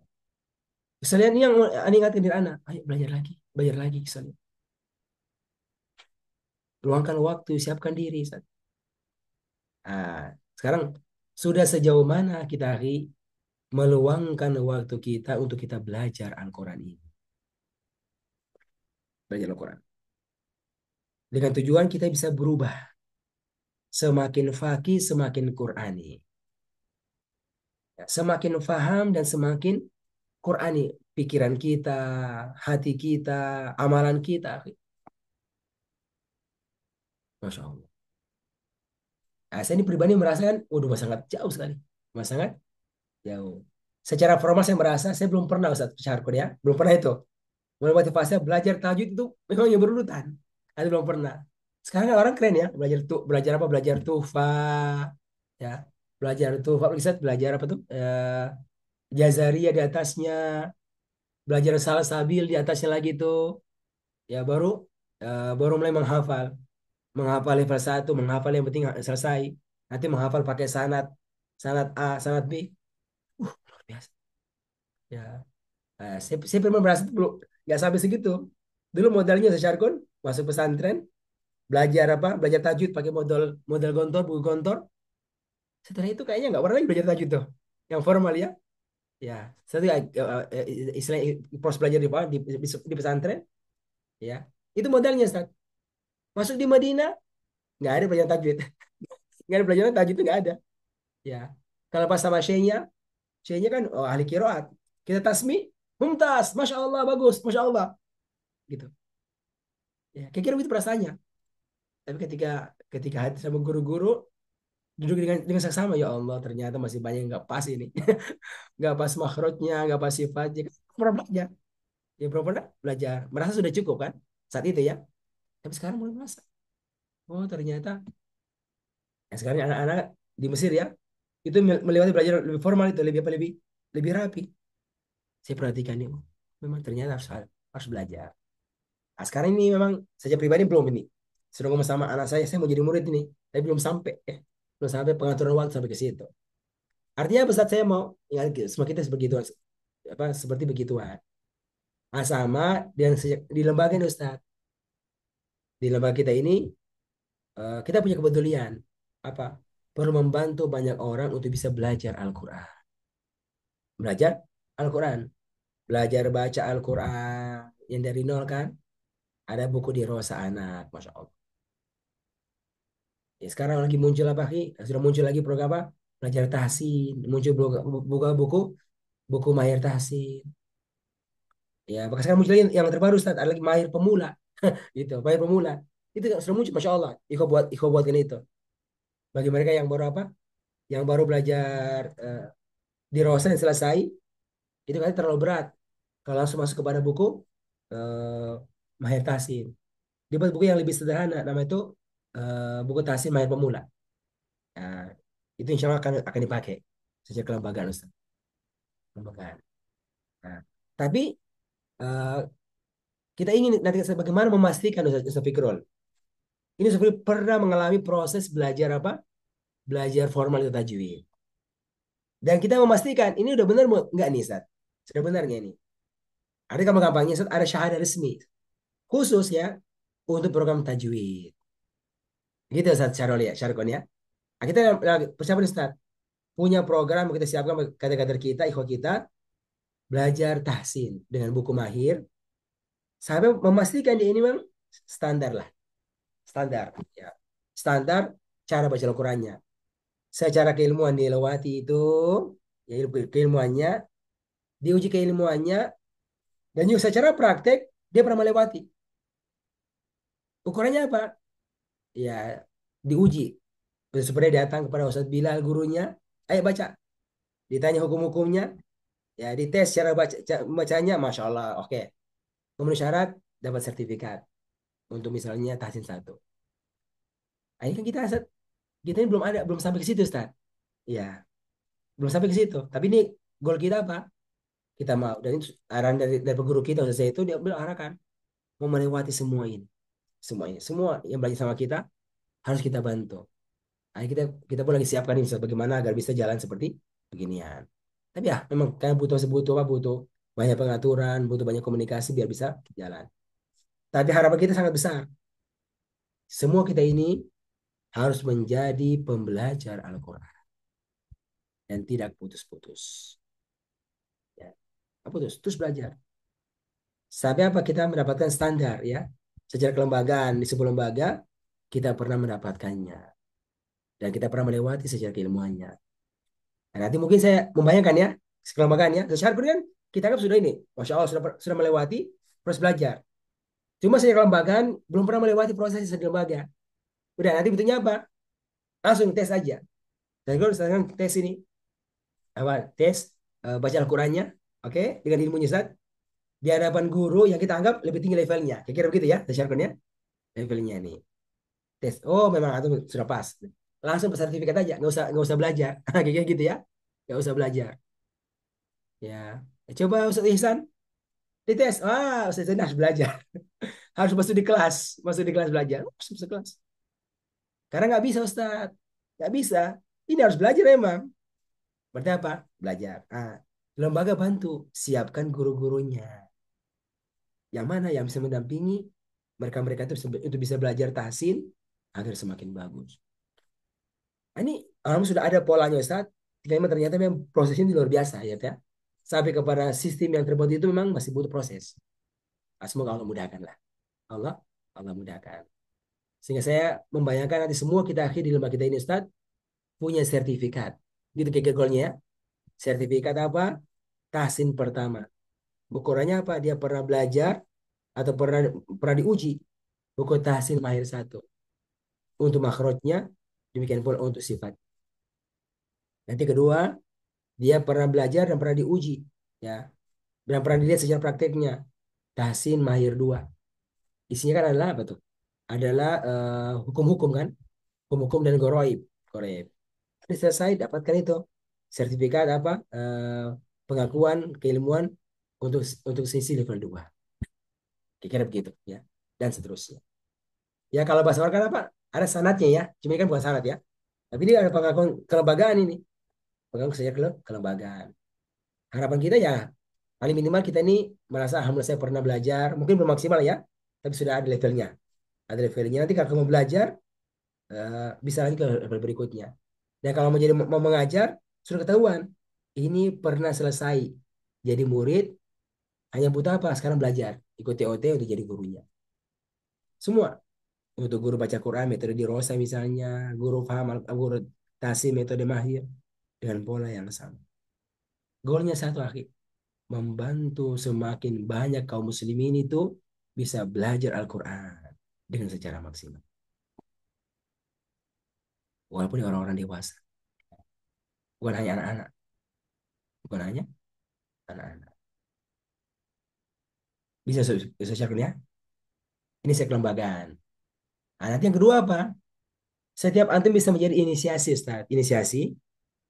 Misalnya ini yang ani ingatkan diri anak, ayo belajar lagi. Misalnya. Luangkan waktu, siapkan diri. Sekarang sudah sejauh mana kita akhi meluangkan waktu kita untuk kita belajar Al-Quran ini. Belajar Al-Quran. Dengan tujuan kita bisa berubah. Semakin fakih, semakin Qurani. Semakin faham dan semakin Qurani. Pikiran kita, hati kita, amalan kita. Masya Allah. Saya ini pribadi merasakan, waduh, sangat jauh sekali. Sangat jauh. Secara formal saya merasa, saya belum pernah Ustaz Syarkur ya. Belum pernah itu. Mulai motivasi belajar tajwid itu memang yang berurutan. Saya belum pernah. Sekarang kan orang keren ya. Belajar apa? Belajar tufa. Ya. Belajar tuh, Pak Ustaz, belajar apa tuh? Jazaria di atasnya, belajar salsabil di atasnya lagi tuh. Ya baru mulai menghafal. Menghafal level satu, menghafal yang penting selesai. Nanti menghafal pakai sanad, sanad A, sanad B. Luar biasa. Ya, saya pernah merasa belum nggak sampai segitu. Dulu modalnya sesyargon, masuk pesantren, belajar apa? Belajar tajwid pakai modal modal gontor, buku gontor. Setelah itu kayaknya nggak pernah lagi belajar tajwid tuh, yang formal ya. Ya, saya tuh, istilah proses belajar di pesantren, ya. Itu modalnya, Ustaz. Masuk di Madinah, nggak ada pelajaran tajwid. Nggak ada pelajaran tajwid itu nggak ada. Ya. Kalau pas sama syekhnya kan oh, ahli kiroat. Kita tasmi, mumtaz, masya Allah bagus, masya Allah, gitu. Ya, kira-kira begitu perasaannya. Tapi ketika ketika hati sama guru-guru duduk dengan seksama, ya Allah ternyata masih banyak yang nggak pas ini, nggak pas makhrajnya, nggak pas sifatnya. Pernah belajar, ya pernah belajar, merasa sudah cukup kan saat itu ya. Tapi sekarang mulai merasa, oh ternyata, ya sekarang anak-anak di Mesir ya, itu melewati belajar lebih formal itu lebih apa lebih lebih rapi. Saya perhatikan nih, oh, memang ternyata harus belajar. Nah, sekarang ini memang saya pribadi belum ini. Sudah ngomong sama anak saya mau jadi murid ini, tapi belum sampai, belum sampai pengaturan waktu sampai ke situ. Artinya apa saat saya mau, ya, semua kita sebegitu apa seperti begituan. Nah, sama dengan di lembaga ini Ustaz. Di lembaga kita ini kita punya kepedulian apa? Perlu membantu banyak orang untuk bisa belajar Al-Quran. Belajar Al-Quran. Belajar baca Al-Quran yang dari nol kan. Ada buku di Rosa Anak, Masya Allah. Ya, sekarang lagi muncul apa Ki? Sudah muncul lagi program apa? Belajar tahsin. Muncul buka buku buku Mahir Tahsin. Ya, bahkan sekarang muncul lagi yang terbaru Ustaz, ada lagi Mahir Pemula. Gitu, Mahir Pemula. Itu sudah muncul, Masya Allah. Iko buatkan itu. Bagi mereka yang baru apa? Yang baru belajar di Rosa yang selesai, itu kan terlalu berat. Kalau langsung masuk kepada buku eh, Mahir Tahsin. Dia buat buku yang lebih sederhana, nama itu buku Tahsin Mahir Pemula. Nah, itu insya Allah akan dipakai sejak kelembagaan Ustaz. Kelembagaan. Nah, tapi eh, kita ingin nanti bagaimana memastikan Ustaz Fikrul. Ini sebenarnya pernah mengalami proses belajar apa? Belajar formal itu tajwid. Dan kita memastikan ini udah benar nggak nih Ustaz? Sudah benarnya ini. Ada kalau gampangnya Ustaz, ada syahadah resmi khusus ya untuk program tajwid. Gitu Ustaz Syarul ya, Syarkon ya. Nah, kita lagi persiapan Ustaz. Punya program kita siapkan kader-kader kita, ikhwah kita belajar tahsin dengan buku mahir sampai memastikan dia ini memang standar lah, standar ya. Standar cara baca Al-Qur'annya. Secara keilmuan dilewati itu, ya keilmuannya, diuji keilmuannya, dan juga secara praktek dia pernah melewati. Ukurannya apa? Ya diuji. Supaya datang kepada Ustadz Bilal gurunya, ayo baca. Ditanya hukum-hukumnya, ya dites cara bacanya, Masya Allah, oke. Memenuhi syarat, dapat sertifikat. Untuk misalnya tahsin satu. Nah, ini kan kita ini belum sampai ke situ, Ustaz. Ya, belum sampai ke situ. Tapi ini goal kita apa? Kita mau. Dan itu arahan dari guru kita, Ustaz itu dia bilang arahkan mau melewati semua ini. Semua ini. Semua yang belajar sama kita harus kita bantu. Nah, kita pun lagi siapkan ini Ustaz, bagaimana agar bisa jalan seperti beginian. Tapi ya, memang kan butuh apa? Butuh banyak pengaturan, butuh banyak komunikasi biar bisa jalan. Tapi harapan kita sangat besar. Semua kita ini harus menjadi pembelajar Al-Quran dan tidak putus-putus. Ya, nggak putus, terus belajar. Sampai apa kita mendapatkan standar ya. Secara kelembagaan di sebuah lembaga kita pernah mendapatkannya dan kita pernah melewati secara keilmuannya. Nah, nanti mungkin saya membayangkan ya kelembagaan ya. Secara kan kita kan sudah ini, masya Allah sudah melewati proses belajar. Cuma secara kelembagaan belum pernah melewati proses secara lembaga. Udah nanti bentuknya apa? Langsung tes aja. Dan kalau misalkan tes ini apa tes baca Al-Qurannya, oke, dengan ilmunya Ustaz, di hadapan guru yang kita anggap lebih tinggi levelnya. Kira-kira begitu ya, tasyakunnya levelnya nih. Tes. Oh, memang itu sudah pas. langsung sertifikat aja, nggak usah belajar. Kayak gitu ya, nggak usah belajar. Ya, coba Ustaz Ihsan dites. Ustaz Ihsan harus belajar, harus masuk di kelas belajar, masuk kelas. Karena nggak bisa Ustaz, nggak bisa. Ini harus belajar emang. Berarti apa? Belajar. Lembaga bantu, siapkan guru-gurunya. Yang mana yang bisa mendampingi mereka-mereka itu untuk bisa belajar tahsin agar semakin bagus. Ini sudah ada polanya Ustaz. Memang ternyata memang prosesnya ini luar biasa ya, ya. Sampai kepada sistem yang terbuat itu memang masih butuh proses. Semoga Allah mudahkan lah. Allah Allah mudahkan. Sehingga saya membayangkan nanti semua kita akhir di lembaga kita ini Ustaz punya sertifikat. Gitu kayak goalnya ya. Sertifikat apa? Tahsin pertama. Ukurannya apa? Dia pernah belajar atau pernah diuji buku tahsin mahir satu. Untuk makhrajnya, demikian pula untuk sifat. Nanti kedua, dia pernah belajar dan pernah diuji. Ya, dan pernah dilihat secara prakteknya. Tahsin mahir dua. Isinya kan adalah apa tuh? Adalah hukum-hukum kan? Hukum-hukum dan goroib. Goroib. Ini selesai dapatkan itu. Sertifikat apa? Pengakuan keilmuan untuk sisi level 2. Kira-kira begitu ya. Dan seterusnya. Ya kalau bahasa orang kan apa? Ada sanatnya ya. Cuma ini kan bukan sanat ya. Tapi ini ada pengakuan kelembagaan ini. Pengakuan saja kelembagaan. Harapan kita ya paling minimal kita ini merasa alhamdulillah saya pernah belajar. Mungkin belum maksimal ya. Tapi sudah ada levelnya. Ada levelnya. Nanti kalau kamu belajar bisa lagi ke level berikutnya. Dan kalau mau jadi mau mengajar sudah ketahuan. Ini pernah selesai jadi murid hanya butuh apa? Sekarang belajar. Ikut TOT untuk jadi gurunya. Semua. Untuk guru baca Quran, metode di Rosa misalnya, guru paham, guru tasi, metode mahir, dengan pola yang sama. Goalnya satu, akhi, membantu semakin banyak kaum muslimin itu bisa belajar Al-Quran dengan secara maksimal. Walaupun orang-orang dewasa, bukan hanya anak-anak, bukan hanya anak-anak. Bisa share ya? Ini saya kelembagaan. Nanti yang kedua apa? Setiap antum bisa menjadi inisiasi, Ustaz. Inisiasi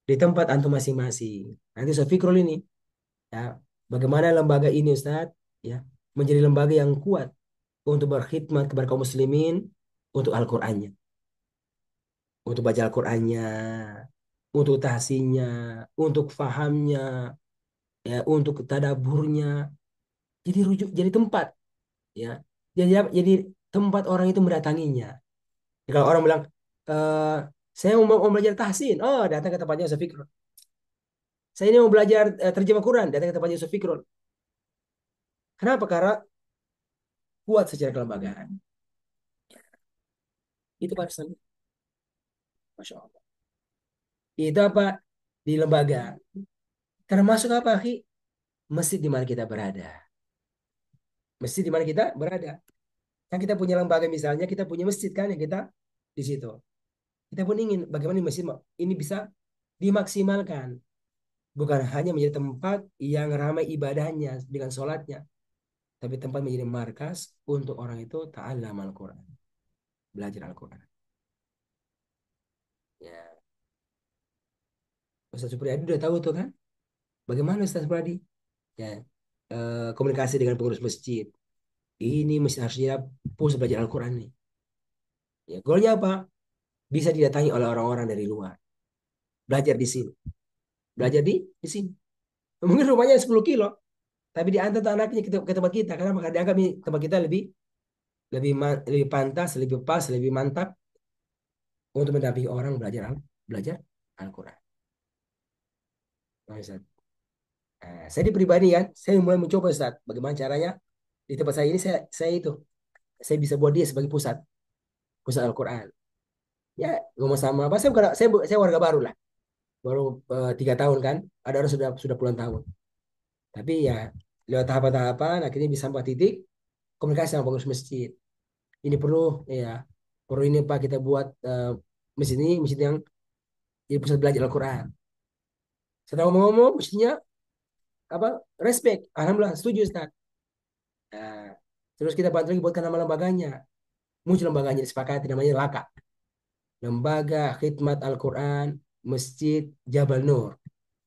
di tempat antum masing-masing. Nanti Ustaz Fikrul ini, ya, bagaimana lembaga ini Ustaz ya menjadi lembaga yang kuat untuk berkhidmat kepada kaum muslimin untuk Al-Qur'annya, untuk baca Al-Qur'annya, untuk tahsinnya, untuk fahamnya, ya, untuk tadaburnya. Jadi rujuk, jadi tempat, ya. Jadi tempat orang itu mendatanginya. Kalau orang bilang, eh saya mau belajar tahsin, oh datang ke tempatnya Ustaz Fikrul. Saya ini mau belajar terjemah Quran, datang ke tempatnya Ustaz Fikrul. Kenapa? Karena kuat secara kelembagaan. Itu Pak Ustaz. Masya Allah. Itu apa? Di lembaga. Termasuk apa, Ki? Masjid di mana kita berada. Masjid di mana kita berada. Kan kita punya lembaga misalnya, kita punya masjid kan yang kita di situ. Kita pun ingin bagaimana masjid ini bisa dimaksimalkan. Bukan hanya menjadi tempat yang ramai ibadahnya dengan sholatnya. Tapi tempat menjadi markas untuk orang itu ta'allam Al-Quran. Belajar Al-Quran. Ya. Ustaz Supriyadi udah tahu tuh kan. Bagaimana Ustaz Supriyadi? Ya. Komunikasi dengan pengurus masjid. Ini masjid harus dia pusat belajar Al-Quran nih. Ya, goalnya apa? Bisa didatangi oleh orang-orang dari luar. Belajar di sini. Belajar di sini. Mungkin rumahnya 10 kilo. Tapi diantar tuh anaknya ke tempat kita. Karena maka dianggap nih, tempat kita lebih lebih pantas, lebih pas, lebih mantap untuk mendampingi orang belajar Al-Quran. Nah, Ustaz. Saya di pribadi kan, saya mulai mencoba Ustaz. Bagaimana caranya di tempat saya ini saya bisa buat dia sebagai pusat Al-Quran. Ya, ngomong sama apa? Saya warga baru lah. Baru 3 tahun kan. Ada orang sudah puluhan tahun. Tapi ya lewat tahapan-tahapan akhirnya bisa sampai titik komunikasi sama pengurus masjid. Ini perlu ya perlu ini Pak kita buat masjid yang jadi pusat belajar Al-Quran. Setelah ngomong-ngomong masjidnya apa respect. Alhamdulillah setuju Ustaz. Nah, terus kita bantu lagi buatkan nama lembaganya. Muncul lembaganya disepakati namanya Laka. Lembaga Khidmat Al-Quran Masjid Jabal Nur.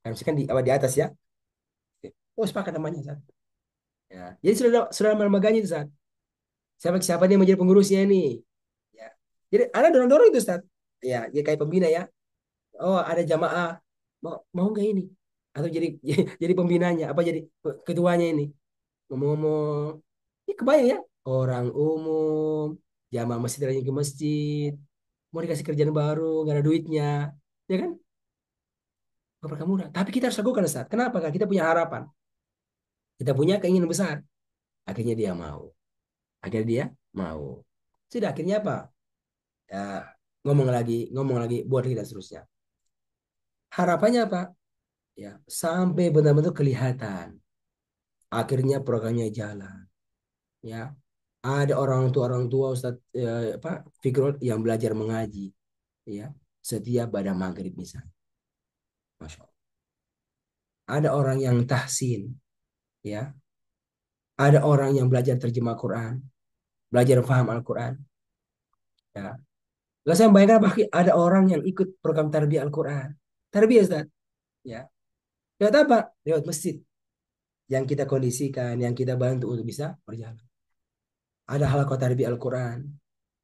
Kan misalkan di apa di atas ya. Oh, sepakat namanya, Ustaz. Ya. Jadi sudah nama lembaganya itu, Ustaz. Siapa siapa nih yang menjadi pengurusnya ini? Ya. Jadi ada dorong-dorong itu, Ustaz. Ya, jadi kayak pembina ya. Oh, ada jamaah mau nggak ini? Atau jadi jadi pembinanya, apa jadi ketuanya ini? Ngomong-ngomong, ini kebayang ya, orang umum, jamaah masjid rajin ke masjid, mau dikasih kerjaan baru, nggak ada duitnya, ya kan? Berapa murah. Tapi kita harus lakukan, Ustaz. Kenapa? Karena kita punya harapan, kita punya keinginan besar. Akhirnya dia mau. Akhirnya dia mau. Sudah akhirnya apa? Ya, ngomong lagi, buat kita seterusnya. Harapannya apa? Ya, sampai benar-benar kelihatan. Akhirnya programnya jalan. Ya, ada orang tua Ustaz, apa figur yang belajar mengaji, ya, setiap pada maghrib misalnya. Masya Allah. Ada orang yang tahsin, ya. Ada orang yang belajar terjemah Quran, belajar paham Al-Quran. Ya. Lalu saya bayangkan bahkan ada orang yang ikut program tarbiyah Al-Quran. Tarbiyah Ustaz. Ya. Lewat apa? Lewat masjid yang kita kondisikan, yang kita bantu untuk bisa berjalan. Ada halaqah tarbiyah Al-Quran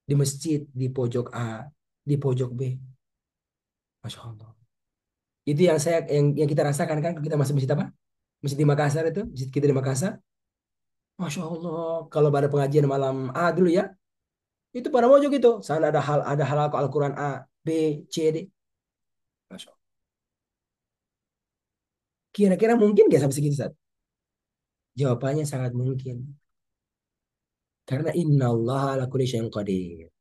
di masjid, di pojok A, di pojok B. Masya Allah. Itu yang kita rasakan kan kita masuk masjid apa? Masjid di Makassar itu, masjid kita di Makassar. Masya Allah, kalau pada pengajian malam A dulu ya, itu pada mojok itu. Sana ada hal Al-Quran A, B, C, D. Masya Allah. Kira-kira mungkin gak sampai segitu, Ustaz? Jawabannya sangat mungkin. Karena inna Allah ala kulli syai'in qadir.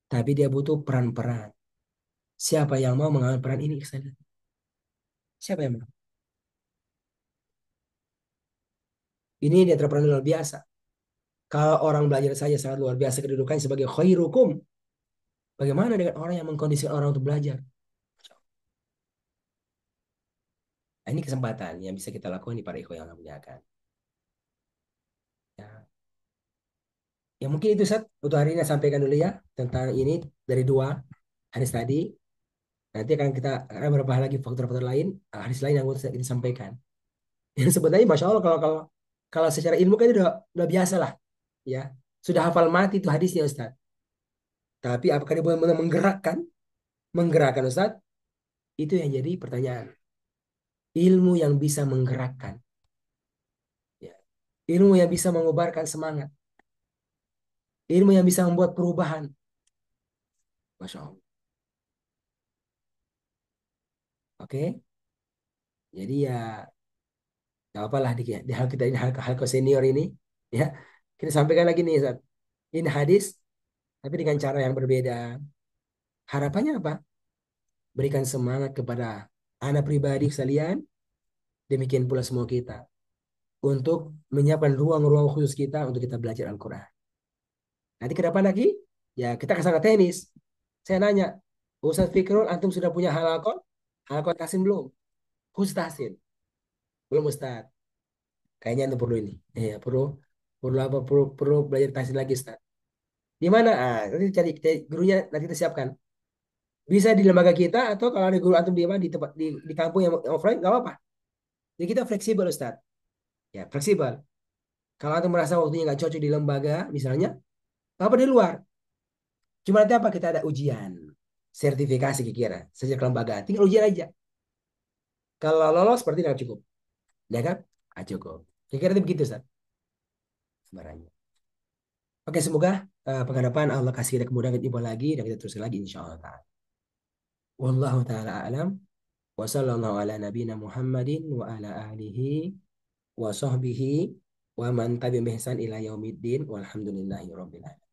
Tapi dia butuh peran-peran. Siapa yang mau mengambil peran ini? Siapa yang mau? Ini dia entrepreneur luar biasa. Kalau orang belajar saja sangat luar biasa kedudukannya sebagai khairukum. Bagaimana dengan orang yang mengkondisikan orang untuk belajar? Nah, ini kesempatan yang bisa kita lakukan di para ikhwan yang muliakan. Ya, ya mungkin itu Sat, untuk hari ini saya sampaikan dulu ya tentang ini dari dua hadis tadi. Nanti akan beberapa lagi faktor-faktor lain, hadis lain yang bisa kita sampaikan. Yang sebenarnya Masya Allah kalau secara ilmu kan udah biasa lah. Ya, sudah hafal mati itu hadisnya Ustaz. Tapi apakah dia benar-benar menggerakkan? Menggerakkan Ustaz? Itu yang jadi pertanyaan. Ilmu yang bisa menggerakkan. Ya. Ilmu yang bisa mengobarkan semangat. Ilmu yang bisa membuat perubahan. Masya Allah. Oke. Jadi ya gak apalah di hal kita ini hal ke senior ini. Ya. Kita sampaikan lagi nih Ustaz. Ini hadis tapi dengan cara yang berbeda. Harapannya apa? Berikan semangat kepada anak pribadi sekalian. Demikian pula semua kita. Untuk menyiapkan ruang-ruang khusus kita untuk kita belajar Al-Quran. Nanti ke depan lagi, ya kita ke sana tenis. Saya nanya, Ustaz Fikrul, antum sudah punya halakot? Halakot tahsin belum? Khusus tahsin. Belum Ustaz. Kayaknya antum perlu ini. Iya, perlu perlu apa? Perlu belajar tahsin lagi Ustaz. Di mana? Ah, nanti cari gurunya nanti kita siapkan. Bisa di lembaga kita atau kalau ada guru antum di mana di kampung yang offline nggak apa-apa. Jadi kita fleksibel Ustaz. Ya, fleksibel. Kalau antum merasa waktunya nggak cocok di lembaga misalnya, apa di luar? Cuma nanti apa kita ada ujian sertifikasi kira-kira sejak kelembagaan. Tinggal ujian aja. Kalau lolos berarti tidak cukup. Ya kan? Ah, cukup. Kira-kira itu begitu, Ustaz. Sebenarnya. Oke, semoga pekan depan Allah kasih kita kemudahan ibadah lagi dan kita teruskan lagi insya Allah ta'ala. Wallahu ta'ala a'lam. Wa sallallahu ala nabina Muhammadin wa ala alihi wa sahbihi wa man tabi'ahum bi ihsan ila yaumiddin walhamdulillahi rabbil alamin.